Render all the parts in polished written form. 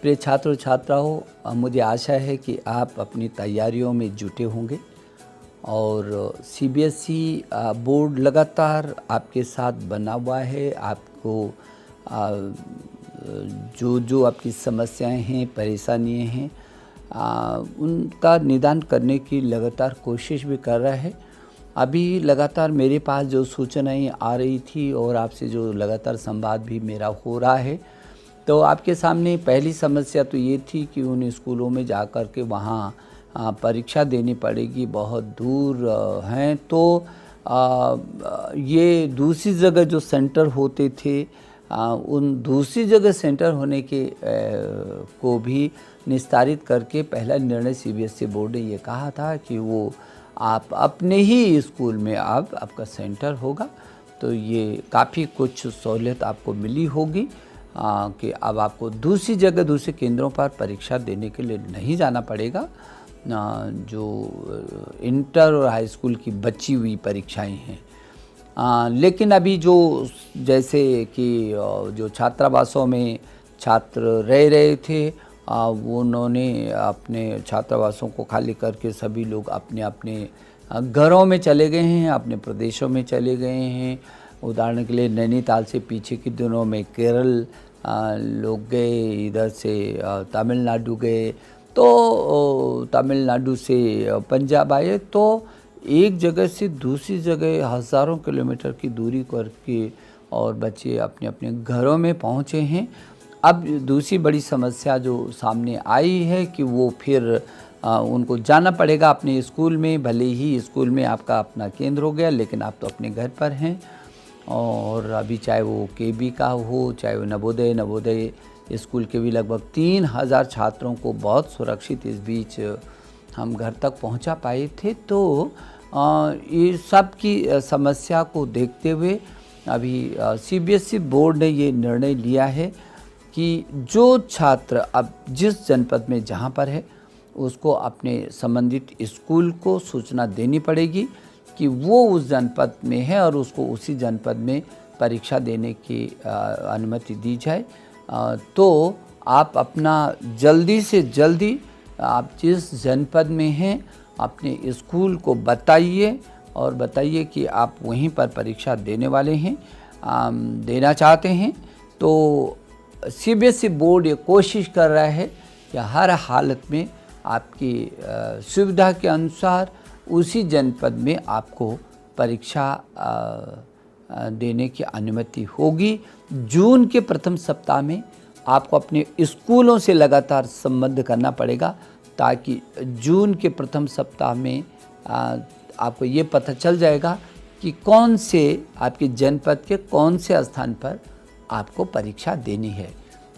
प्रिय छात्र और छात्राओं, मुझे आशा है कि आप अपनी तैयारियों में जुटे होंगे और सीबीएसई बोर्ड लगातार आपके साथ बना हुआ है। आपको जो आपकी समस्याएं हैं, परेशानियां हैं, उनका निदान करने की लगातार कोशिश भी कर रहा है। अभी लगातार मेरे पास जो सूचनाएं आ रही थी और आपसे जो लगातार संवाद भी मेरा हो रहा है, तो आपके सामने पहली समस्या तो ये थी कि उन स्कूलों में जाकर के वहाँ परीक्षा देनी पड़ेगी, बहुत दूर हैं। तो ये दूसरी जगह जो सेंटर होते थे, उन दूसरी जगह सेंटर होने के को भी निस्तारित करके पहला निर्णय सीबीएसई बोर्ड ने ये कहा था कि वो आप अपने ही स्कूल में आपका सेंटर होगा। तो ये काफ़ी कुछ सहूलियत आपको मिली होगी कि अब आपको दूसरी जगह, दूसरे केंद्रों पर परीक्षा देने के लिए नहीं जाना पड़ेगा। जो इंटर और हाई स्कूल की बची हुई परीक्षाएं हैं, लेकिन अभी जो जैसे कि जो छात्रावासों में छात्र रह रहे थे, वो उन्होंने अपने छात्रावासों को खाली करके सभी लोग अपने अपने घरों में चले गए हैं, अपने प्रदेशों में चले गए हैं। उदाहरण के लिए नैनीताल से पीछे के दिनों में केरल लोग गए, इधर से तमिलनाडु गए, तो तमिलनाडु से पंजाब आए। तो एक जगह से दूसरी जगह हज़ारों किलोमीटर की दूरी करके और बच्चे अपने अपने घरों में पहुँचे हैं। अब दूसरी बड़ी समस्या जो सामने आई है कि वो फिर उनको जाना पड़ेगा अपने स्कूल में। भले ही स्कूल में आपका अपना केंद्र हो गया, लेकिन आप तो अपने घर पर हैं। और अभी चाहे वो केबी का हो, चाहे वो नवोदय स्कूल के भी लगभग 3000 छात्रों को बहुत सुरक्षित इस बीच हम घर तक पहुंचा पाए थे। तो ये सब की समस्या को देखते हुए अभी सीबीएसई बोर्ड ने ये निर्णय लिया है कि जो छात्र अब जिस जनपद में जहाँ पर है, उसको अपने संबंधित स्कूल को सूचना देनी पड़ेगी कि वो उस जनपद में है और उसको उसी जनपद में परीक्षा देने की अनुमति दी जाए। तो आप अपना जल्दी से जल्दी आप जिस जनपद में हैं अपने स्कूल को बताइए और बताइए कि आप वहीं पर परीक्षा देने वाले हैं, देना चाहते हैं। तो सीबीएसई बोर्ड ये कोशिश कर रहा है कि हर हालत में आपकी सुविधा के अनुसार उसी जनपद में आपको परीक्षा देने की अनुमति होगी। जून के प्रथम सप्ताह में आपको अपने स्कूलों से लगातार संबंध करना पड़ेगा, ताकि जून के प्रथम सप्ताह में आपको ये पता चल जाएगा कि कौन से आपके जनपद के कौन से स्थान पर आपको परीक्षा देनी है।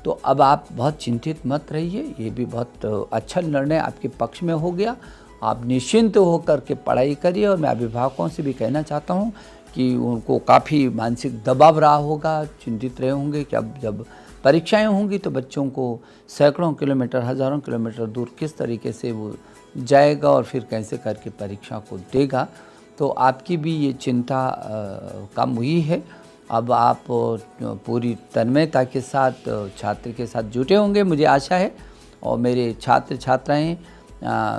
तो अब आप बहुत चिंतित मत रहिए, ये भी बहुत अच्छा निर्णय आपके पक्ष में हो गया। आप निश्चिंत होकर के पढ़ाई करिए। और मैं अभिभावकों से भी कहना चाहता हूँ कि उनको काफ़ी मानसिक दबाव रहा होगा, चिंतित रहे होंगे कि अब जब परीक्षाएं होंगी तो बच्चों को सैकड़ों किलोमीटर, हज़ारों किलोमीटर दूर किस तरीके से वो जाएगा और फिर कैसे करके परीक्षा को देगा। तो आपकी भी ये चिंता कम हुई है। अब आप पूरी तन्मयता के साथ छात्र के साथ जुटे होंगे, मुझे आशा है। और मेरे छात्र छात्राएं,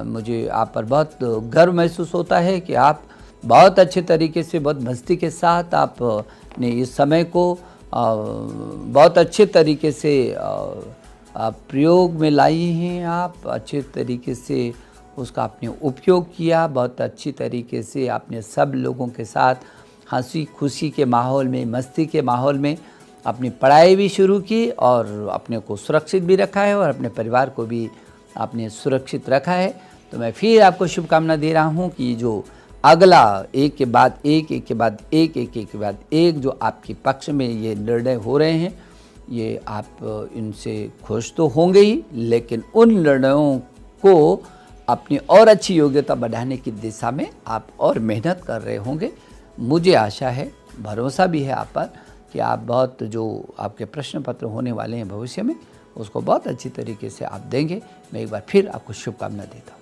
मुझे आप पर बहुत गर्व महसूस होता है कि आप बहुत अच्छे तरीके से, बहुत मस्ती के साथ आपने इस समय को बहुत अच्छे तरीके से प्रयोग में लाई हैं। आप अच्छे तरीके से उसका आपने उपयोग किया, बहुत अच्छी तरीके से आपने सब लोगों के साथ हंसी खुशी के माहौल में, मस्ती के माहौल में अपनी पढ़ाई भी शुरू की और अपने को सुरक्षित भी रखा है और अपने परिवार को भी आपने सुरक्षित रखा है। तो मैं फिर आपको शुभकामना दे रहा हूँ कि जो अगला एक के बाद एक, एक के बाद एक, एक के बाद एक जो आपके पक्ष में ये निर्णय हो रहे हैं, ये आप इनसे खुश तो होंगे ही, लेकिन उन निर्णयों को अपनी और अच्छी योग्यता बढ़ाने की दिशा में आप और मेहनत कर रहे होंगे। मुझे आशा है, भरोसा भी है आप पर कि आप बहुत जो आपके प्रश्न पत्र होने वाले हैं भविष्य में, उसको बहुत अच्छी तरीके से आप देंगे। मैं एक बार फिर आपको शुभकामना देता हूँ।